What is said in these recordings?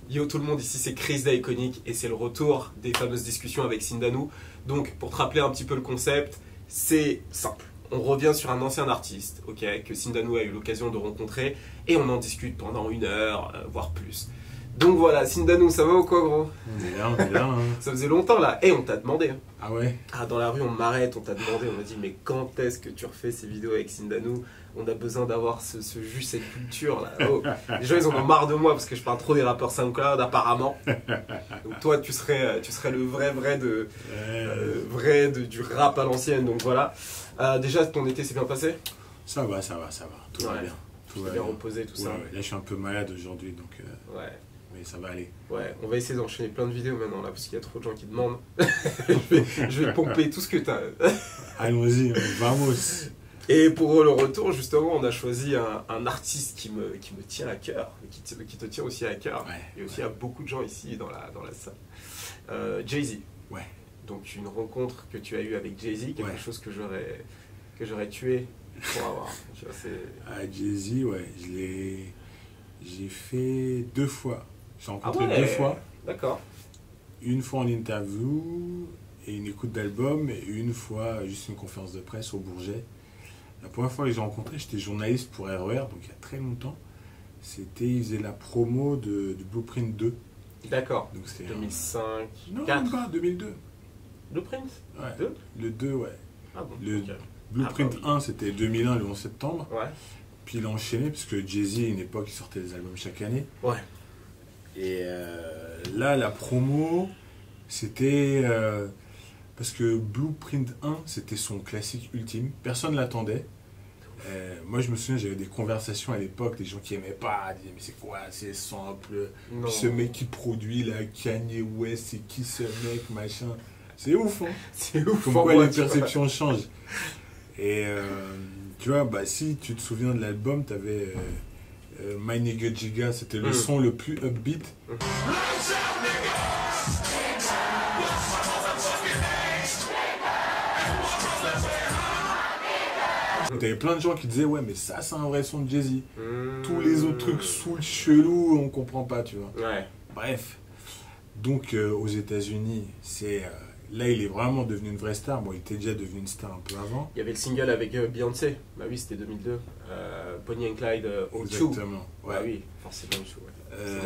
Yo tout le monde, ici c'est Chris d'Iconic et c'est le retour des fameuses discussions avec Sindanu. Donc pour te rappeler un petit peu le concept, c'est simple. On revient sur un ancien artiste, ok, que Sindanu a eu l'occasion de rencontrer et on en discute pendant 1 heure, voire plus. Donc voilà, Sindanu, ça va ou quoi gros? On est là, hein. Ça faisait longtemps là, et on t'a demandé. Ah ouais? Ah, dans la rue on m'arrête, on t'a demandé, on m'a dit mais quand est-ce que tu refais ces vidéos avec Sindanu? On a besoin d'avoir ce jus, cette culture là. Oh. Les gens ils en ont marre de moi parce que je parle trop des rappeurs SoundCloud apparemment. Donc toi tu serais le vrai du rap à l'ancienne, donc voilà. Déjà ton été s'est bien passé? Ça va. Tout va bien. Tout va bien reposé, tout ça. Ouais. Là je suis un peu malade aujourd'hui donc ouais. Mais ça va aller. Ouais, on va essayer d'enchaîner plein de vidéos maintenant là parce qu'il y a trop de gens qui demandent. je vais pomper tout ce que t'as. Allons-y, vamos. Et pour le retour, justement, on a choisi un artiste qui me tient à cœur, qui te tient aussi à cœur. Ouais, et aussi à beaucoup de gens ici dans la salle. Jay-Z. Ouais. Donc une rencontre que tu as eue avec Jay-Z, quelque chose que j'aurais tué pour avoir. Tu vois, Jay-Z, ouais, j'ai fait 2 fois. J'ai rencontré 2 fois. D'accord. Une fois en interview et une écoute d'album, et une fois juste une conférence de presse au Bourget. La première fois que j'ai rencontré, j'étais journaliste pour RER, donc il y a très longtemps. Il faisait la promo de Blueprint 2. D'accord. Donc c'était 2005. Non, 4. même pas, 2002. Blueprint Ouais. 2. Le 2, ouais. Ah bon, Le okay. Blueprint 1, c'était 2001, le 11 septembre. Ouais. Puis il a enchaîné, parce que Jay-Z, à une époque, il sortait des albums chaque année. Ouais. Et là, la promo, c'était... parce que Blueprint 1, c'était son classique ultime. Personne ne l'attendait. Moi, je me souviens, j'avais des conversations à l'époque, des gens qui n'aimaient pas, disaient mais c'est quoi, c'est simple. Puis ce mec qui produit, là, Kanye West, c'est qui ce mec, machin. C'est ouf, hein. C'est ouf. Comme quoi les perceptions changent. Et tu vois, bah, si tu te souviens de l'album, tu avais My Nigga Giga, c'était le son le plus upbeat. T'avais plein de gens qui disaient ouais mais ça c'est un vrai son de Jay-Z. Tous les autres trucs sous le chelou on comprend pas, tu vois. Ouais. Bref. Donc aux États-Unis, là il est vraiment devenu une vraie star. Bon, il était déjà devenu une star un peu avant. Il y avait le single avec Beyoncé. Bah oui, c'était 2002. Bonnie and Clyde O2. Exactement. Ouais. Bah oui, forcément O2. Ouais.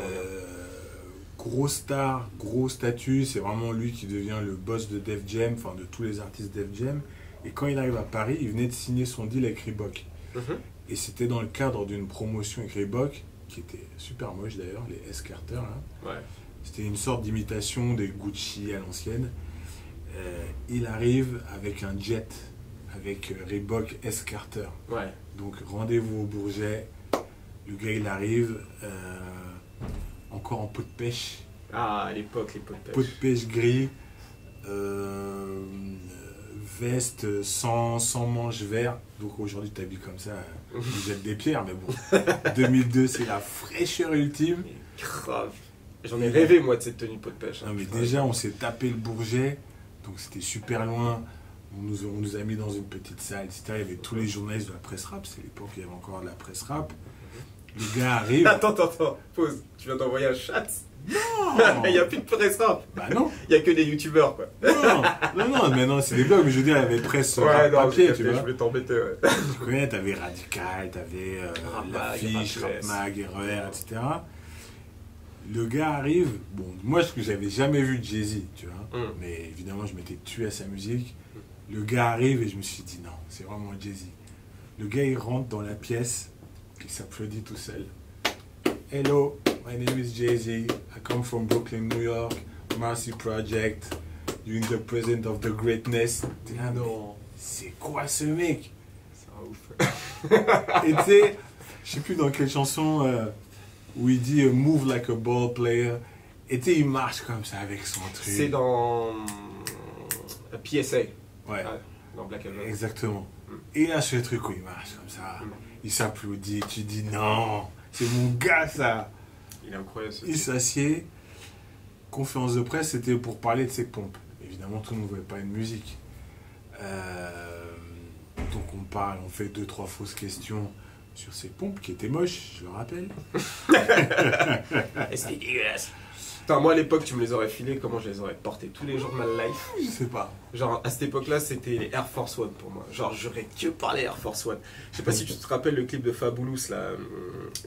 Gros star, gros statut, c'est vraiment lui qui devient le boss de Def Jam, enfin de tous les artistes Def Jam. Et quand il arrive à Paris, il venait de signer son deal avec Reebok. Et c'était dans le cadre d'une promotion avec Reebok, qui était super moche d'ailleurs, les S Carter. Là. Ouais. C'était une sorte d'imitation des Gucci à l'ancienne. Il arrive avec un jet, avec Reebok S Carter. Ouais. Donc rendez-vous au Bourget. Le gars il arrive, encore en pot de pêche. Ah, à l'époque, les pots de pêche. Pot de pêche gris. Veste sans manches vert. Donc aujourd'hui tu t'habilles comme ça, tu jettes des pierres, mais bon. 2002 c'est la fraîcheur ultime. Mais grave. J'en ai rêvé moi de cette tenue pot de pêche. Non mais déjà on s'est tapé le Bourget, donc c'était super loin. On nous a mis dans une petite salle, etc. Il y avait tous les journalistes de la presse rap, c'est l'époque où il y avait encore de la presse rap. Le gars arrive. Attends, pause. Tu viens d'envoyer un chat? Non. Il n'y a plus de presse rap. Bah non. Il n'y a que des youtubeurs quoi. Non, mais non, c'est des blogs, mais je veux dire, il y avait presse ouais, non, papier, tu vois. Je voulais t'embêter, ouais. Tu connais, t'avais Radical, t'avais l'affiche, Rap Mag, RER, etc. Le gars arrive, bon, moi ce que j'avais jamais vu de Jay-Z, tu vois, mais évidemment je m'étais tué à sa musique. Le gars arrive et je me suis dit non, c'est vraiment Jay-Z. Le gars il rentre dans la pièce, il s'applaudit tout seul. Hello, my name is Jay-Z, I come from Brooklyn, New York, Marcy Project, you're in the presence of the greatness. Ah non, c'est quoi ce mec? C'est un ouf. Et tu sais, je sais plus dans quelle chanson où il dit move like a ball player. Et tu sais, il marche comme ça avec son truc. C'est dans PSA. Ouais. Dans Black Album. Exactement. Et là, ce truc où il marche comme ça, il s'applaudit, tu dis non, c'est mon gars ça. Il est incroyable. Il s'assied. Conférence de presse, c'était pour parler de ses pompes. Évidemment, tout le monde ne voulait pas une musique. Donc on parle, on fait 2-3 fausses questions. sur ses pompes qui étaient moches, je le rappelle. C'est dégueulasse. Putain, moi à l'époque, tu me les aurais filés, comment je les aurais portés tous les jours de ma life? Je sais pas. Genre, à cette époque-là, c'était les Air Force One pour moi. Genre, j'aurais que parlé Air Force One. Je sais pas si tu te rappelles le clip de Fabulous, là,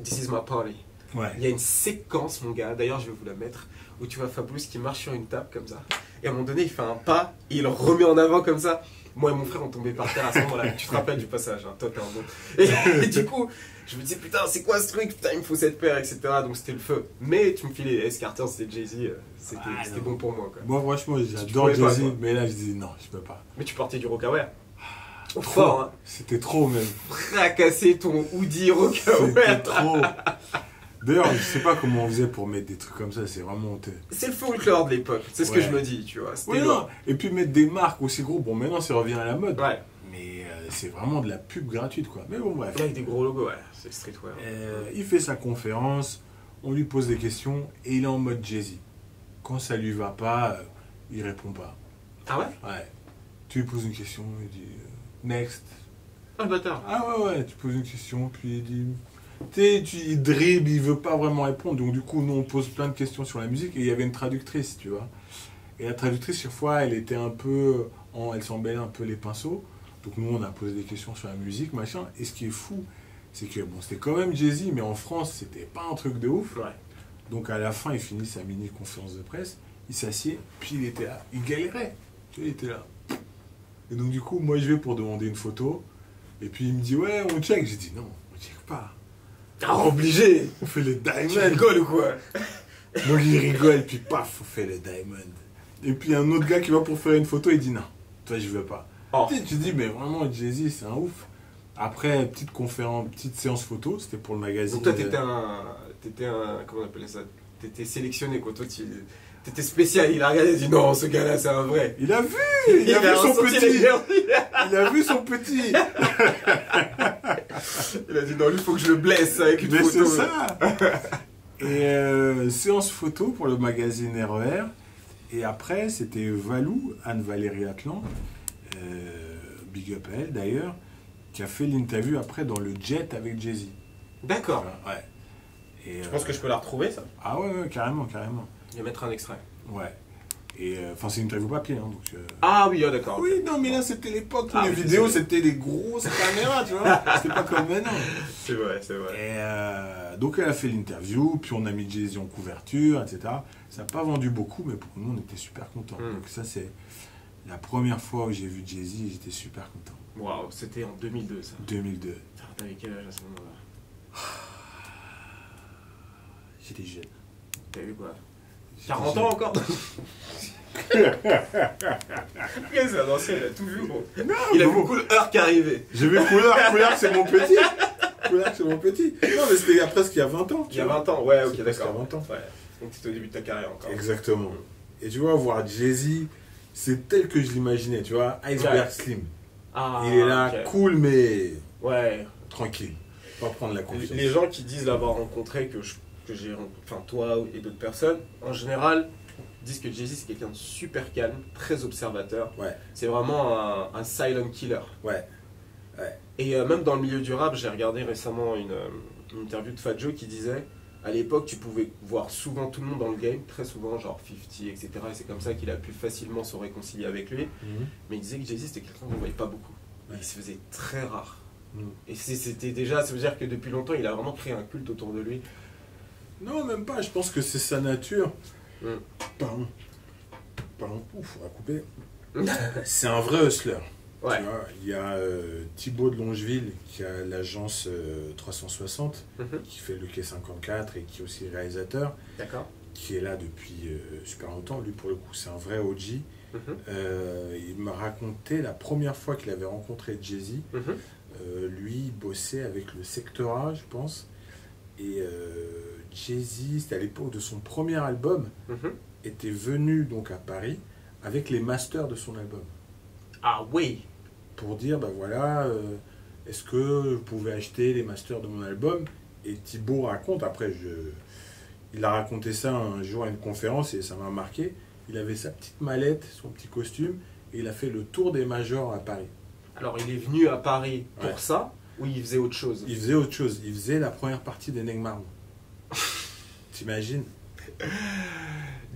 This Is My Party. Ouais. Il y a une séquence, mon gars, d'ailleurs, je vais vous la mettre, où tu vois Fabulous qui marche sur une table comme ça. Et à un moment donné, il fait un pas, et il le remet en avant comme ça. Moi et mon frère, on tombait par terre à ce moment-là. Tu te rappelles du passage, hein, toi, t'es un bon. Et du coup, je me disais, putain, c'est quoi ce truc? Putain, il me faut cette paire, etc. Donc c'était le feu. Mais tu me filais les S-Carter, c'était Jay-Z, c'était bon pour moi, quoi. Moi, franchement, j'adore Jay-Z, mais là, je dis non, je peux pas. Mais tu portais du Rocawear. Trop, fort, hein. C'était trop, même. Fracasser ton hoodie Rocawear. C'était trop. D'ailleurs, je sais pas comment on faisait pour mettre des trucs comme ça, c'est vraiment honteux. C'est le folklore de l'époque, c'est ce que je me dis, tu vois. Oui, non. Et puis mettre des marques aussi gros, bon, maintenant, ça revient à la mode. Ouais. Mais c'est vraiment de la pub gratuite, quoi. Mais bon, bref. Avec des gros logos, ouais, c'est streetwear. Il fait sa conférence, on lui pose des questions, et il est en mode Jay-Z. Quand ça lui va pas, il répond pas. Ah ouais? Ouais. Tu lui poses une question, il dit next. Ah, le bâtard. Ah ouais, tu poses une question, puis il dit. Tu sais, il dribble, il veut pas vraiment répondre. Donc, du coup, nous, on pose plein de questions sur la musique. Et il y avait une traductrice, tu vois. Et la traductrice, chaque fois, elle était un peu. Elle s'embellait un peu les pinceaux. Donc, nous, on a posé des questions sur la musique, machin. Et ce qui est fou, c'est que, bon, c'était quand même Jay-Z, mais en France, c'était pas un truc de ouf. Ouais. Donc, à la fin, il finit sa mini-conférence de presse. Il s'assied, puis il était là. Il galérait. Tu vois, il était là. Et donc, du coup, moi, je vais pour demander une photo. Et puis, il me dit, ouais, on check. J'ai dit, non, on check pas. Ah, obligé. On fait le diamond. Tu rigoles ou quoi? Donc il rigole, et puis paf, on fait le diamond. Et puis un autre gars qui va pour faire une photo, il dit non, toi je veux pas. Oh. Tu dis, mais vraiment, Jay-Z, c'est un ouf. Après, petite conférence, petite séance photo, c'était pour le magazine. Donc toi, t'étais un. Comment on appelait ça? T'étais sélectionné, quoi. Toi, t'étais spécial. Il a regardé et dit non, ce gars-là, c'est un vrai. Il a vu. Il a vu son petit. Il a vu son petit. Il a dit non, lui, il faut que je le blesse avec une photo. Mais c'est ça. Et séance photo pour le magazine RER. Et après, c'était Valou, Anne-Valérie Atlan, big up à elle d'ailleurs, qui a fait l'interview après dans le jet avec Jay-Z. D'accord. Ouais. Et, je pense que je peux la retrouver, ça. Ah ouais, carrément, carrément. Je vais mettre un extrait. Ouais. Et enfin, c'est une interview papier. Hein, donc, ah oui, d'accord. Oui, non, mais là, c'était l'époque où les vidéos, c'était des grosses caméras, tu vois. C'était pas comme maintenant. C'est vrai, c'est vrai. Et donc, elle a fait l'interview, puis on a mis Jay-Z en couverture, etc. Ça n'a pas vendu beaucoup, mais pour nous, on était super contents. Donc, ça, c'est la première fois où j'ai vu Jay-Z, j'étais super content. Waouh, c'était en 2002, ça. 2002. T'avais quel âge à ce moment-là? J'étais jeune. T'as vu quoi? 40 ans encore? C'est un ancien, il a tout vu, gros. Non, il a vu Couleur qui arrivait. J'ai vu Couleur, c'est mon petit. Couleur, c'est mon petit. Non, mais c'était presque il y a 20 ans. Il y a 20 ans, ouais, ok, d'accord. Il y a 20 ans. Ouais. Donc c'était au début de ta carrière encore. Exactement. Et tu vois, voir Jay-Z, c'est tel que je l'imaginais, tu vois, Iceberg Slim. Ah, il est là, okay. Cool, mais ouais. Tranquille. Pas prendre la confiance. Les gens qui disent l'avoir rencontré, que j'ai, enfin toi et d'autres personnes, en général, disent que Jay-Z c'est quelqu'un de super calme, très observateur. Ouais. C'est vraiment un silent killer. Ouais. Ouais. Et même dans le milieu du rap, j'ai regardé récemment une interview de Fat Joe qui disait à l'époque, tu pouvais voir souvent tout le monde dans le game, très souvent, genre 50, etc. Et c'est comme ça qu'il a pu facilement se réconcilier avec lui. Mais il disait que Jay-Z c'était quelqu'un qu'on ne voyait pas beaucoup. Ouais. Il se faisait très rare. Et c'était déjà, ça veut dire que depuis longtemps, il a vraiment créé un culte autour de lui. Non, même pas. Je pense que c'est sa nature. Pardon. Ouf, on va couper. C'est un vrai hustler. Ouais. Tu vois, il y a Thibaut de Longeville qui a l'agence 360 qui fait le Quai 54 et qui est aussi réalisateur. D'accord. Qui est là depuis super longtemps. Lui, pour le coup, c'est un vrai OG. Il m'a raconté la première fois qu'il avait rencontré Jay-Z. Lui, il bossait avec le Secteur A, je pense. Et Jay-Z, c'était à l'époque de son premier album, était venu donc à Paris avec les masters de son album. Ah oui. Pour dire, bah voilà, est-ce que vous pouvez acheter les masters de mon album? Et Thibaut raconte, après, il a raconté ça un jour à une conférence et ça m'a marqué. Il avait sa petite mallette, son petit costume, et il a fait le tour des majors à Paris. Alors il est venu à Paris pour ça, Ou il faisait autre chose? Il faisait autre chose. Il faisait la première partie des Neg Marron. T'imagines?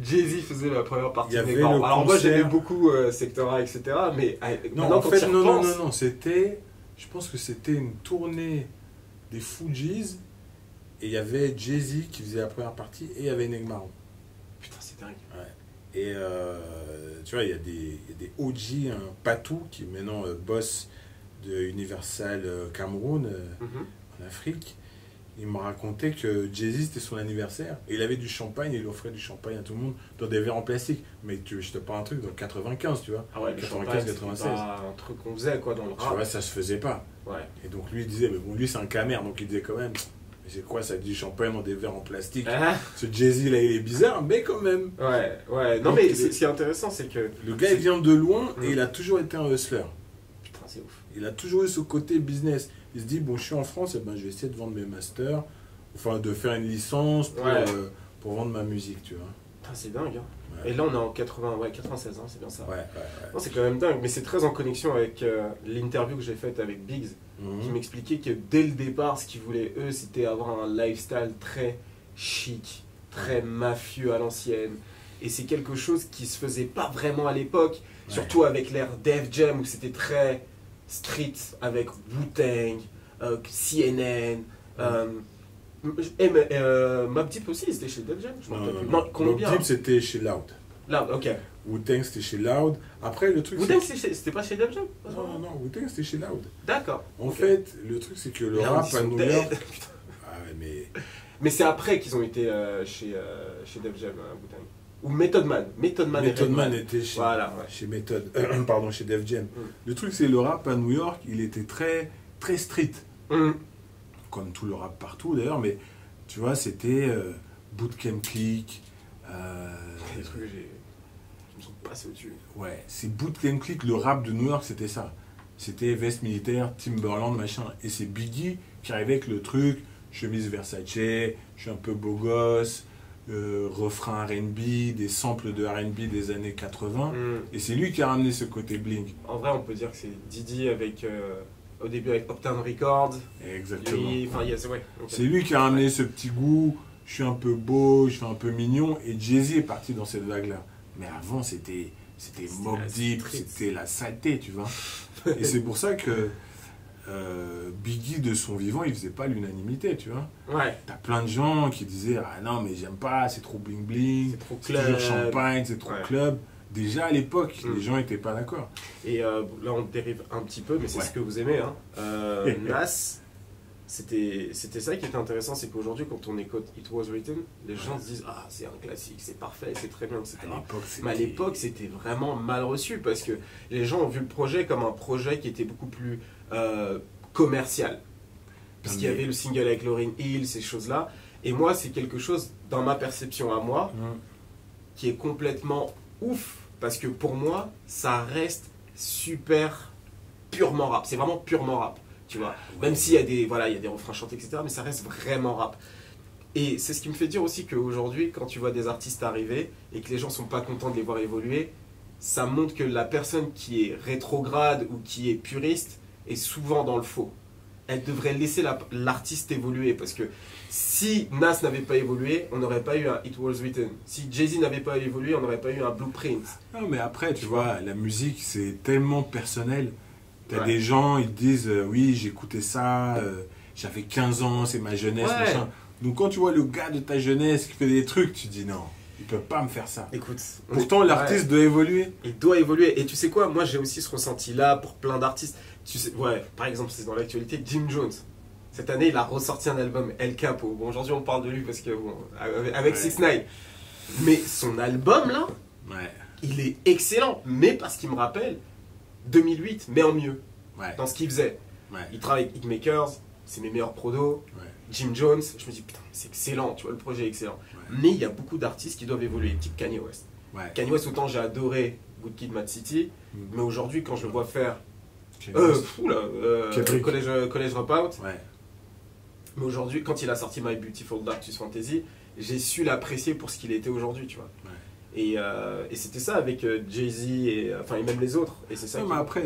Jay-Z faisait la première partie des Neg Marron. Alors moi j'aimais beaucoup Sector A, etc. Mais non, en fait, non. C'était, je pense que c'était une tournée des Fugees et il y avait Jay-Z qui faisait la première partie et il y avait Neg Marron. Putain, c'est dingue. Ouais. Et tu vois, il y a des OG, un Patou qui est maintenant boss de Universal Cameroun en Afrique. Il m'a raconté que Jay-Z c'était son anniversaire et il avait du champagne et il offrait du champagne à tout le monde dans des verres en plastique. Mais je te parle un truc dans 95, tu vois. Ah ouais, 95, 96. C'est pas un truc qu'on faisait quoi dans le rap. Tu vois, ça se faisait pas. Ouais. Et donc lui il disait, mais bon, lui c'est un camère, donc il disait quand même, mais c'est quoi ça, du champagne dans des verres en plastique? Ce Jay-Z là il est bizarre, mais quand même. Ouais. Non, donc, mais ce qui est intéressant, c'est que. Le gars il vient de loin et il a toujours été un hustler. Putain, c'est ouf. Il a toujours eu ce côté business. Il se dit, bon, je suis en France, et ben, je vais essayer de vendre mes masters, enfin de faire une licence pour vendre ma musique, tu vois. Putain, c'est dingue. Hein. Ouais. Et là, on est en 96 ans, c'est bien ça. Ouais. Non, c'est quand même dingue, mais c'est très en connexion avec l'interview que j'ai faite avec Biggs, qui m'expliquait que dès le départ, ce qu'ils voulaient, eux, c'était avoir un lifestyle très chic, très mafieux à l'ancienne. Et c'est quelque chose qui se faisait pas vraiment à l'époque, surtout avec l'ère Def Jam, où c'était très street, avec Wu-Tang, CNN, Mobb Deep aussi, c'était chez Def Jam, je m'en rappelle plus. Non, Columbia. Mobb Deep, c'était chez Loud. Loud, ok. Wu-Tang, c'était chez Loud. Après, le truc. Wu-Tang, c'était pas chez Def Jam? Non, Wu-Tang, c'était chez Loud. D'accord. En fait, le truc, c'est que le rap à New York. Ah ouais, mais c'est après qu'ils ont été chez Def Jam, Wu-Tang. Ou Method Man. Method Man était chez, chez Def Jam. Le truc, c'est le rap à New York, il était très, très street. Comme tout le rap partout d'ailleurs, mais tu vois, c'était Bootcamp Click. Des trucs que je me suis passé au-dessus. Ouais, c'est Bootcamp Click, le rap de New York, c'était ça. C'était veste militaire, Timberland, machin. Et c'est Biggie qui arrivait avec le truc, chemise Versace, je suis un peu beau gosse. Refrain R&B, des samples de R&B des années 80, et c'est lui qui a ramené ce côté bling. En vrai, on peut dire que c'est Didi avec, au début avec Uptown Records. Exactement. C'est lui qui a ramené ce petit goût, je suis un peu beau, je suis un peu mignon, et Jay-Z est parti dans cette vague-là. Mais avant, c'était Mobb Deep, c'était la saleté, tu vois. Et c'est pour ça que Biggie, de son vivant, il faisait pas l'unanimité, tu vois. Ouais. T'as plein de gens qui disaient, ah non, mais j'aime pas, c'est trop bling bling, c'est toujours champagne, c'est trop club. Déjà à l'époque, les gens étaient pas d'accord. Et là, on dérive un petit peu, mais c'est ce que vous aimez. Hein. Nas, c'était ça qui était intéressant, c'est qu'aujourd'hui, quand on écoute It Was Written, les gens se disent, ah, c'est un classique, c'est parfait, c'est très bien, etc. Mais à l'époque, c'était vraiment mal reçu, parce que les gens ont vu le projet comme un projet qui était beaucoup plus commercial. Puisqu'il y avait le single avec Lauryn Hill, ces choses-là. Et moi, c'est quelque chose, dans ma perception à moi, qui est complètement ouf. Parce que pour moi, ça reste super purement rap. C'est vraiment purement rap. Tu vois, même s'il y a des refrains chantés, etc., mais ça reste vraiment rap. Et c'est ce qui me fait dire aussi qu'aujourd'hui, quand tu vois des artistes arriver et que les gens sont pas contents de les voir évoluer, ça montre que la personne qui est rétrograde ou qui est puriste est souvent dans le faux. Elle devrait laisser l'artiste évoluer, parce que si Nas n'avait pas évolué, on n'aurait pas eu un It Was Written. Si Jay-Z n'avait pas évolué, on n'aurait pas eu un Blueprint. Non, mais après, tu vois, la musique, c'est tellement personnel. T'as des gens, ils te disent, oui, j'écoutais ça, j'avais 15 ans, c'est ma jeunesse, machin. Donc quand tu vois le gars de ta jeunesse qui fait des trucs, tu te dis non, il peut pas me faire ça. Écoute, pourtant l'artiste doit évoluer. Il doit évoluer. Et tu sais quoi, moi j'ai aussi ce ressenti-là pour plein d'artistes. Tu sais, par exemple, c'est dans l'actualité, Jim Jones. Cette année, il a ressorti un album, El Capo. Bon, aujourd'hui on parle de lui parce que bon, avec 6ix9ine. Mais son album là, il est excellent. Mais parce qu'il me rappelle 2008, mais en mieux. Dans ce qu'il faisait. Il travaille avec Hitmakers, c'est mes meilleurs prodos. Jim Jones, je me dis putain, c'est excellent, tu vois, le projet est excellent. Mais il y a beaucoup d'artistes qui doivent évoluer, type Kanye West. Kanye West, autant j'ai adoré Good Kid, Mad City, mais aujourd'hui, quand je le vois faire College Dropout, mais aujourd'hui, quand il a sorti My Beautiful Dark Twisted Fantasy, j'ai su l'apprécier pour ce qu'il était aujourd'hui, tu vois. Et c'était ça avec Jay-Z et même les autres. Et c'est ça. Mais après,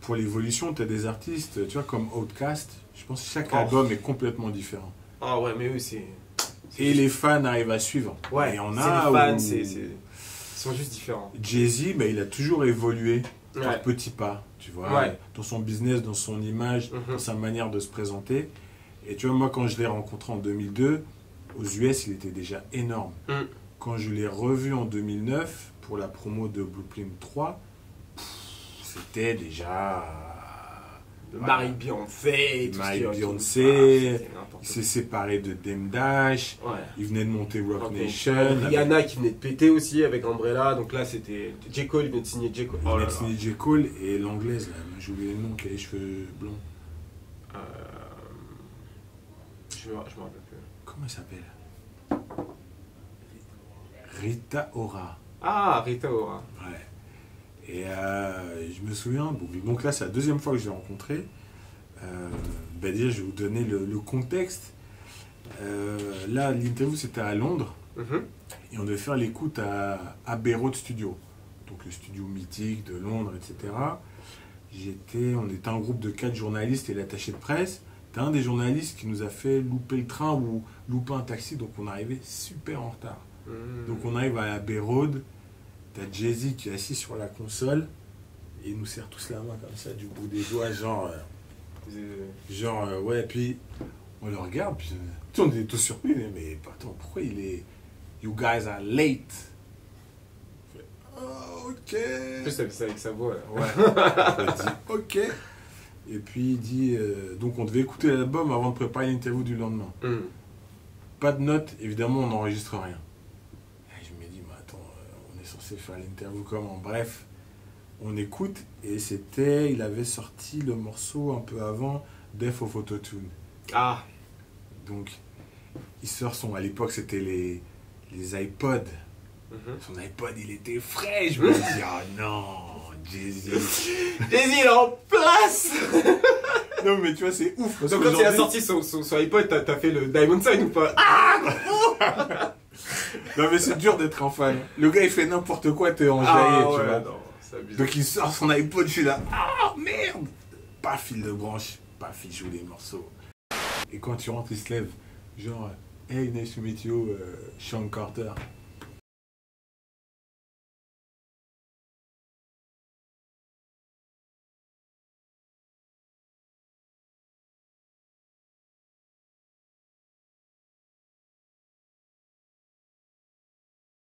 pour l'évolution, tu as des artistes, tu vois, comme Outkast. Je pense que chaque album est complètement différent. Ah ouais, mais eux, c'est... Et les fans arrivent à suivre. Ouais, et on les a fans, ils sont juste différents. Jay-Z, bah, il a toujours évolué par Ouais. petits pas, tu vois, Ouais. dans son business, dans son image, dans sa manière de se présenter. Et tu vois, moi, quand je l'ai rencontré en 2002, aux US, il était déjà énorme. Quand je l'ai revu en 2009, pour la promo de Blueprint 3, c'était déjà... Marie Beyoncé, Beyoncé, il s'est séparé de Dame Dash, il venait de monter Rock Nation. Rihanna qui venait de péter aussi avec Umbrella, donc là c'était J. Cole, il venait de signer J. Cole. Il venait de signer J. Cole et l'anglaise, là, j'ai oublié le nom, qui a les cheveux blonds. Je me rappelle plus. Comment elle s'appelle? Rita Ora. Ah, Rita Ora. Ouais. Et je me souviens, donc là c'est la deuxième fois que je l'ai rencontré. Déjà, je vais vous donner le contexte. Là, l'interview c'était à Londres et on devait faire l'écoute à Abbey Road Studio, donc le studio mythique de Londres, etc. On était un groupe de 4 journalistes et l'attaché de presse. T'as un des journalistes qui nous a fait louper le train ou louper un taxi, donc on arrivait super en retard. Donc on arrive à Abbey Road. T'as Jay-Z qui est assis sur la console et il nous serre tous la main comme ça du bout des doigts, ouais, puis on le regarde, puis on était tous surpris, mais attends, pourquoi il est... You guys are late. Fait, oh, ok. En plus, ça fait ça avec sa voix. Ouais. Il dit ok. Et puis il dit, donc on devait écouter l'album avant de préparer l'interview du lendemain. Pas de notes, évidemment, on n'enregistre rien. C'est faire l'interview comment, bref, on écoute et il avait sorti le morceau un peu avant Death of Autotune. Ah. Donc il sort à l'époque c'était les iPods. Son iPod il était frais, je me dis oh non, Jay-Z Jay-Z il est en place. Non mais tu vois c'est ouf. Donc quand il a sorti son iPod, t'as fait le Diamond Sign ou pas? Ah. Non mais c'est dur d'être un fan. Le gars il fait n'importe quoi, t'es enjaillé, tu vois. Non, donc il sort son iPod, je suis là, ah merde. Pas fil de branche, pas il joue les morceaux. Et quand tu rentres, il se lève, genre, hey nice to meet you, Sean Carter.